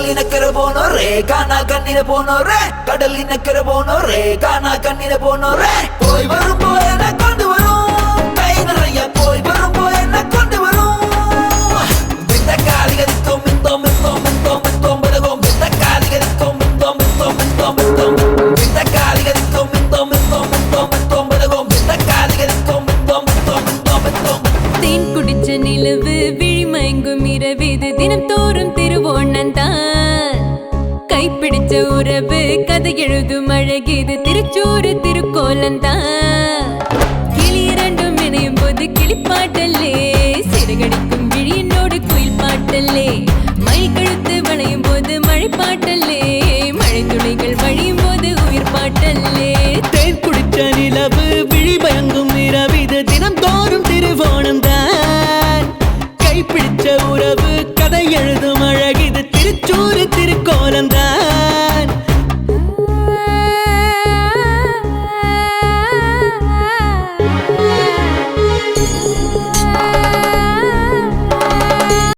கடலினக்கரை போனோரே காணா கண்ணில போனோரே கடலினக்கரை போனோரே காணா கண்ணில போனோரே போய் வரும் போய் என்ன கொண்டு வரும் கை நிறைய போய் வரும் போய் என்ன கொண்டு வரும் விட்ட காலிகரிக்கும் மிந்தோம் மிந்தோம் மிந்தோம் மிந்தோம் பலகும் விட்ட காலிகரிக்கும் மிந்தோம் மிந்தோம் மிந்தோம் மிந்தோம் விட்ட காலிகரிக்கும் மிந்தோம் மிந்தோம் மிந்தோம் மிந்தோம் பலகும் விட்ட காலிகரிக்கும் மிந்தோம் மிந்தோம் மிந்தோம் மிந்தோம் தேன் குடிச்ச நிலவு விழிமயங்கும் இரவிது தினம் தோறும் திருவோணந்தான் கைப்பிடிச்ச உறவு கதை எழுதும் அழகிது திருச்சூறு திருக்கோலந்தான் கிளி இரண்டும் இணையும் போது கிளிப்பாட்டல்லே சிறகடிக்கும் விழியினோடு குயில் பாட்டல்லே மழை கழுத்து வளையும் போது மழை பாட்டல்லே